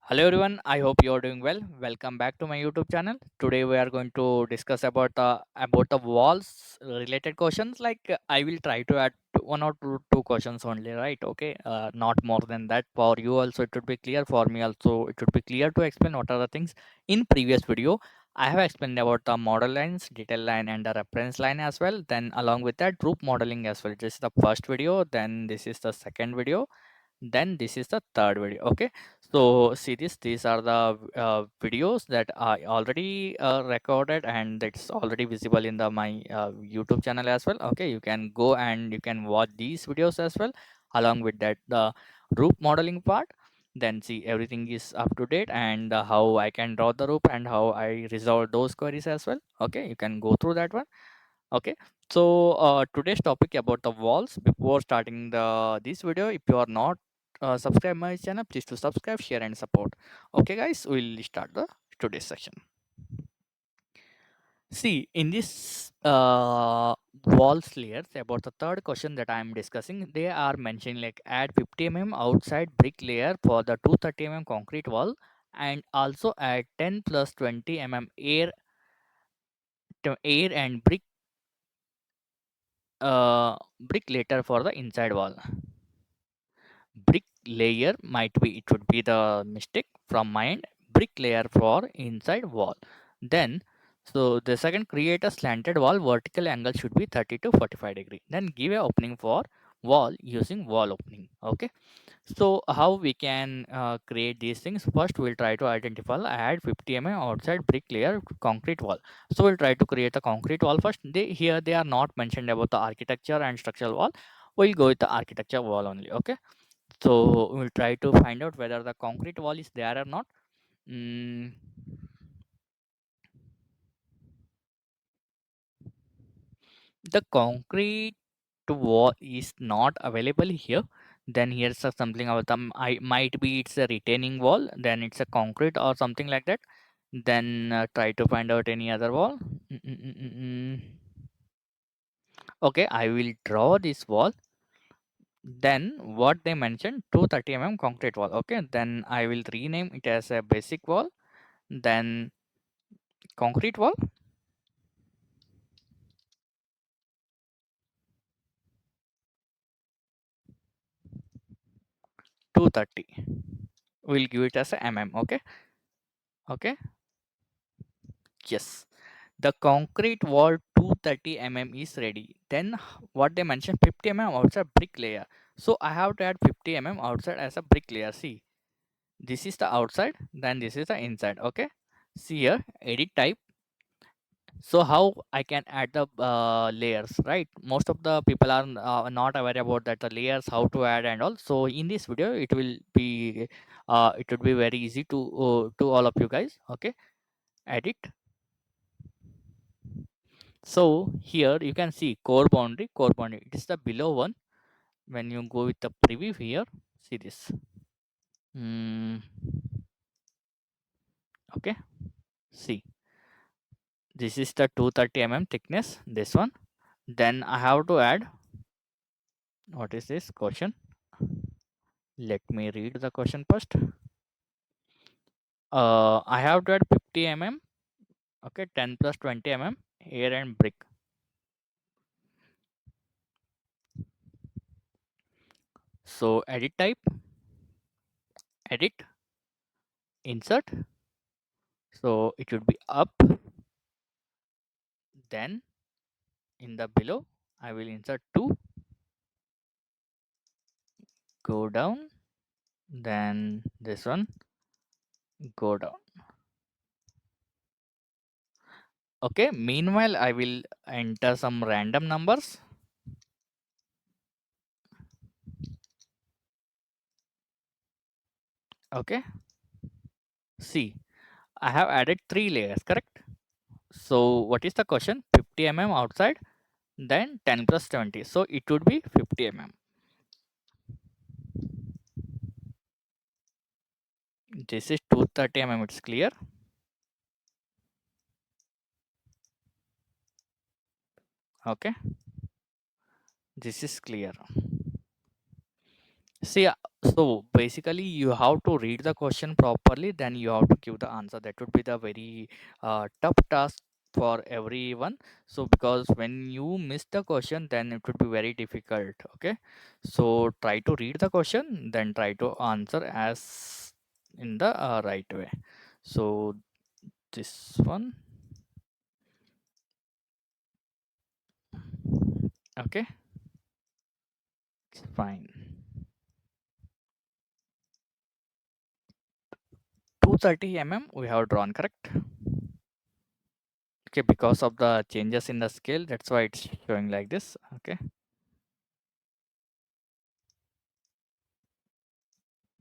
Hello everyone, I hope you are doing well. Welcome back to my YouTube channel. Today we are going to discuss about the walls related questions. I will try to add one or two questions only, right? Okay, not more than that. For you also it would be clear. For me also it would be clear to explain what are the things. In previous video, I have explained about the model lines, detail line, and the reference line as well. Then along with that, group modeling as well. This is the first video. Then this is the second video, then this is the third video. Okay, so see this, these are the videos that I already recorded, and it's already visible in the my YouTube channel as well. Okay, you can go and you can watch these videos as well. Along with that, the roof modeling part, then see everything is up to date, and how I can draw the roof and how I resolve those queries as well. Okay, you can go through that one. Okay, so today's topic about the walls. Before starting the this video, if you are not subscribe my channel, please to subscribe, share, and support. Okay, guys, we'll start the today's section. See, in this walls layers, about the third question that I am discussing, they are mentioning like add 50 outside brick layer for the 230 concrete wall, and also add 10 plus 20 air air and brick later for the inside wall. Brick layer might be, it would be the mistake from my end. Brick layer for inside wall. Then so the second, create a slanted wall, vertical angle should be 30 to 45 degree. Then give a opening for wall using wall opening. Okay, so how we can create these things? First we'll try to identify, add 50 outside brick layer concrete wall. So we'll try to create a concrete wall first. Here they are not mentioned about the architecture and structural wall. We'll go with the architecture wall only. Okay, so we'll try to find out whether the concrete wall is there or not. Mm, the concrete wall is not available here. Then here's something about them. I might be it's a retaining wall. Then it's a concrete or something like that. Then try to find out any other wall. Mm, mm, mm, mm, mm. Okay, I will draw this wall. Then what they mentioned, 230 concrete wall. Okay, then I will rename it as a basic wall. Then concrete wall 230. We'll give it as a Okay, okay, yes. The concrete wall 230 is ready. Then what they mentioned, 50 outside brick layer. So I have to add 50 outside as a brick layer. See, this is the outside, then this is the inside. Okay, see here, edit type. So how I can add the layers, right? Most of the people are not aware about that, the layers, how to add and all. So in this video it will be it would be very easy to all of you guys. Okay, edit. So here you can see core boundary, it is the below one. When you go with the preview here, see this. mm, okay, see, this is the 230 thickness, this one. Then I have to add, what is this question? Let me read the question first. I have to add 50 okay, 10 plus 20 air and brick. So edit type, edit, insert. So it should be up. Then in the below I will insert 2, go down. Then this one, go down. Okay, meanwhile I will enter some random numbers. Okay, see, I have added 3 layers, correct? So what is the question? 50 outside, then 10 plus 20, so it would be 50 This is 230 it's clear. Okay, this is clear. See, so basically, you have to read the question properly, then you have to give the answer. That would be the very tough task for everyone. So, because when you miss the question, then it would be very difficult. Okay, so try to read the question, then try to answer as in the right way. So, this one, okay, it's fine. 230 we have drawn, correct? Okay, because of the changes in the scale, that's why it's showing like this. Okay,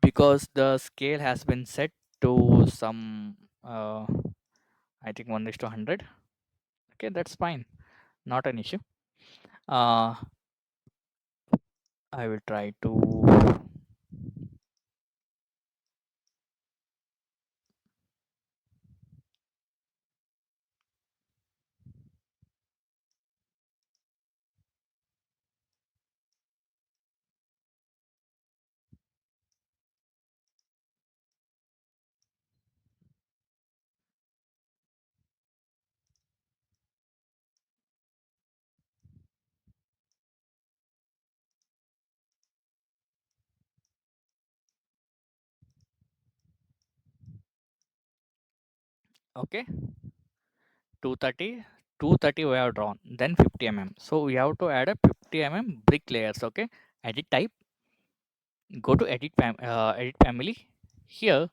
because the scale has been set to some I think 1 is to 100. Okay, that's fine, not an issue. uh I will try to. Okay, 230, 230 we have drawn, then 50 so we have to add a 50 brick layers. Okay, edit type, go to edit family. Here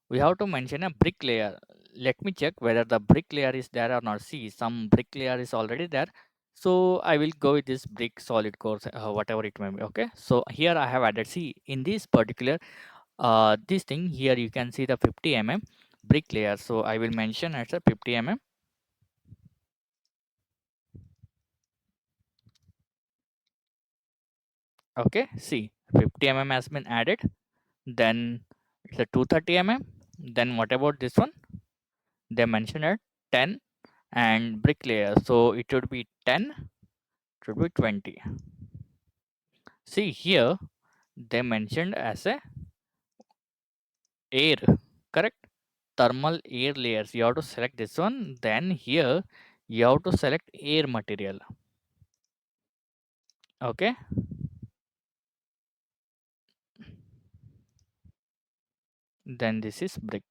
we have to mention a brick layer. Let me check whether the brick layer is there or not. See, some brick layer is already there, so I will go with this brick solid course, whatever it may be. Okay, so here I have added, see, in this particular this thing here, you can see the 50 brick layer, so I will mention as a 50 okay, see, 50 has been added. Then it's a 230 then what about this one? They mentioned at 10 and brick layer, so it should be 10, should be 20. See here, they mentioned as a air, correct? Thermal air layers, you have to select this one. Then here you have to select air material. Okay, then this is brick.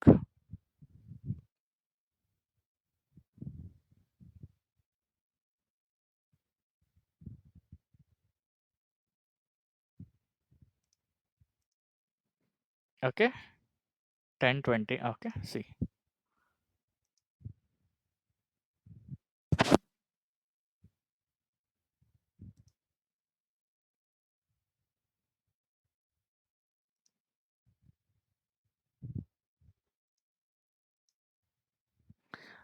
Okay, 10, 20. Okay, see.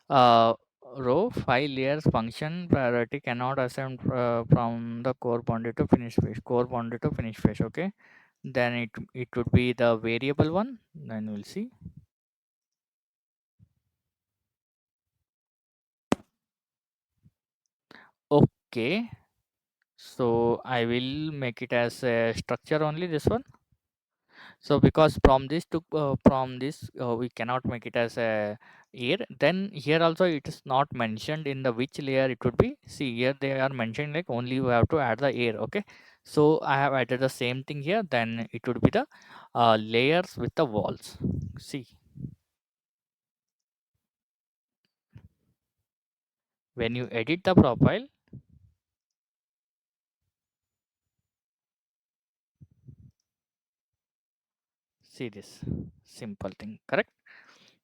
uh Row 5 layers function priority cannot assign from the core boundary to finish phase, core boundary to finish phase. Okay, then it would be the variable one, then we'll see. Okay, so I will make it as a structure only, this one. So because from this to from this we cannot make it as a air. Then here also it is not mentioned in the which layer it would be. See, here they are mentioned like only we have to add the air. Okay, so I have added the same thing here. Then it would be the layers with the walls. See, when you edit the profile, see this simple thing, correct?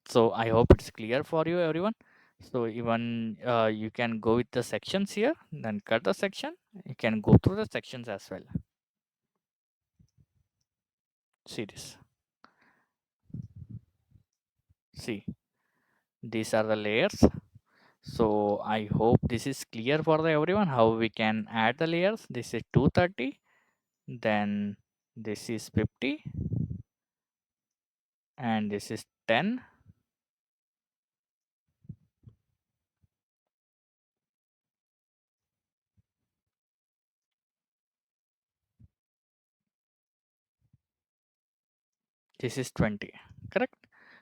So I hope it's clear for you, everyone. So even you can go with the sections here, then cut the section. You can go through the sections as well. See this. See, these are the layers. So I hope this is clear for the everyone how we can add the layers. This is 230, then this is 50, and this is 10. This is 20, correct?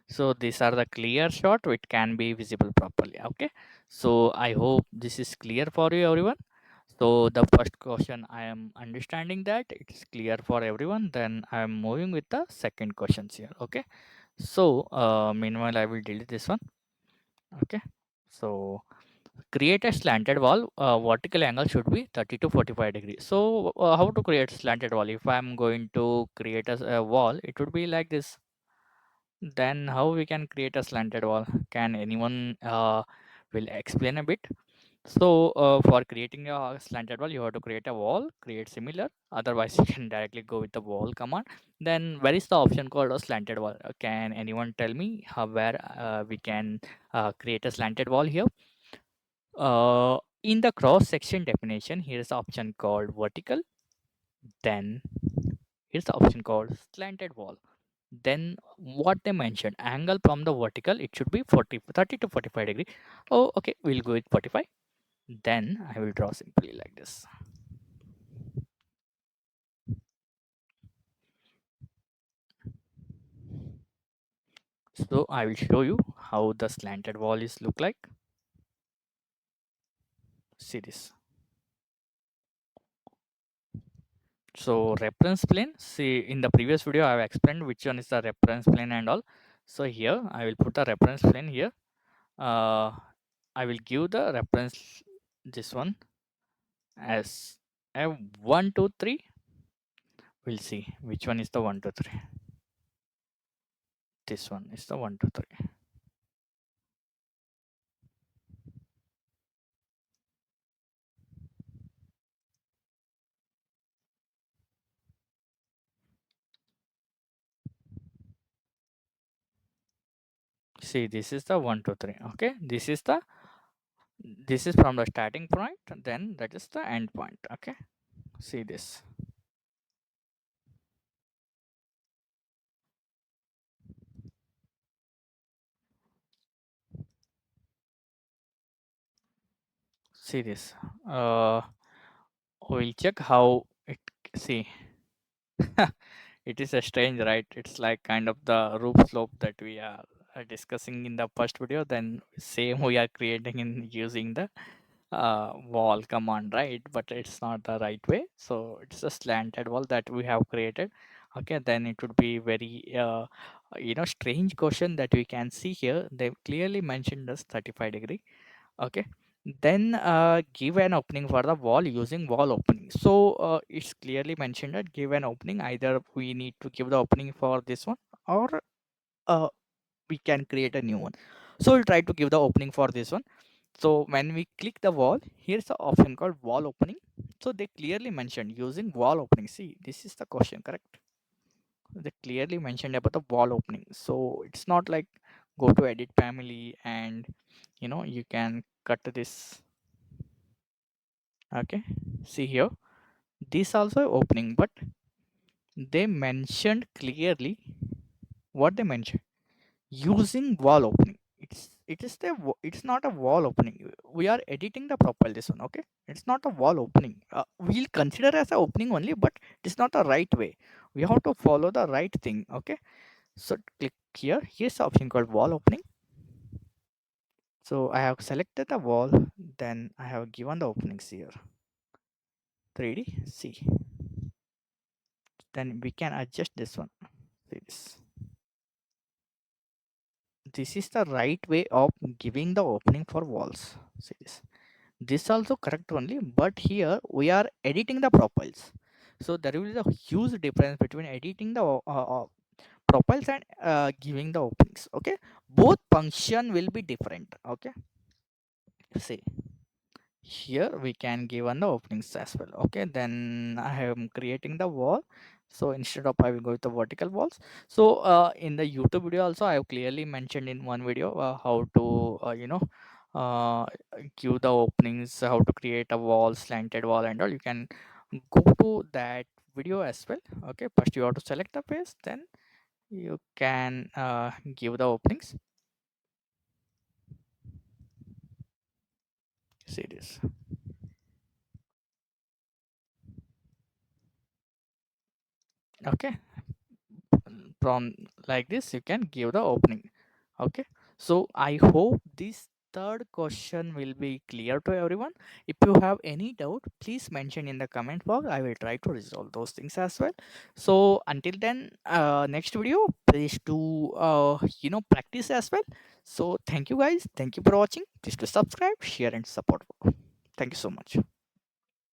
So these are the clear shot which can be visible properly. Okay, so I hope this is clear for you everyone. So the first question I am understanding that it's clear for everyone, then I am moving with the second questions here. Okay, so meanwhile I will delete this one. Okay, so create a slanted wall, vertical angle should be 30 to 45 degrees. So how to create slanted wall? If I'm going to create a wall, it would be like this. Then how we can create a slanted wall? Can anyone will explain a bit? So for creating a slanted wall, you have to create a wall, create similar. Otherwise, you can directly go with the wall command. Then where is the option called a slanted wall? Can anyone tell me how where we can create a slanted wall here? In the cross section definition, here is the option called vertical. Then here's the option called slanted wall. Then what they mentioned, angle from the vertical, it should be 40 30 to 45 degree. Oh, okay, we'll go with 45. Then I will draw simply like this. So I will show you how the slanted wall is look like. See this. So reference plane, see in the previous video I have explained which one is the reference plane and all. So here I will put the reference plane here. uh, I will give the reference this one as a 1 2 3. We'll see which one is the 1 2 3. This one is the 1 2 3. See, this is the 1 2 3. Okay, this is from the starting point, then that is the end point. Okay, see this. See this. uh we'll check how it. See, it is a strange, right? It's like kind of the roof slope that we are discussing in the first video, then same we are creating in using the wall command, right? But it's not the right way, so it's a slanted wall that we have created. Okay, then it would be very strange question that we can see here. They clearly mentioned as 35 degree. Okay, then give an opening for the wall using wall opening. So it's clearly mentioned that give an opening, either we need to give the opening for this one, or uh, we can create a new one. So we'll try to give the opening for this one. So when we click the wall, here's the option called wall opening. So they clearly mentioned using wall opening. See, this is the question, correct? They clearly mentioned about the wall opening. So it's not like go to edit family and you can cut this. Okay, see here, this also opening, but they mentioned clearly what they mentioned using wall opening. It's not a wall opening. We are editing the profile this one. Okay, it's not a wall opening. We'll consider as a opening only, but it's not the right way. We have to follow the right thing. Okay, so click here. Here's the option called wall opening. So I have selected the wall, then I have given the openings here. 3D, see, then we can adjust this one. See this. This is the right way of giving the opening for walls. See this. This also correct only, but here we are editing the profiles. So there will be a huge difference between editing the profiles and giving the openings. Okay, both function will be different. Okay, see here we can give on the openings as well. Okay, then I am creating the wall. So instead of I will go with the vertical walls. So in the YouTube video also I have clearly mentioned in one video how to uh, give the openings, how to create a wall, slanted wall and all. You can go to that video as well. Okay, first you have to select the face, then you can give the openings. See this. Okay, from like this you can give the opening. Okay, so I hope this third question will be clear to everyone. If you have any doubt, please mention in the comment box. I will try to resolve those things as well. So until then, next video, please do practice as well. So thank you guys. Thank you for watching. Please to subscribe, share, and support. Thank you so much.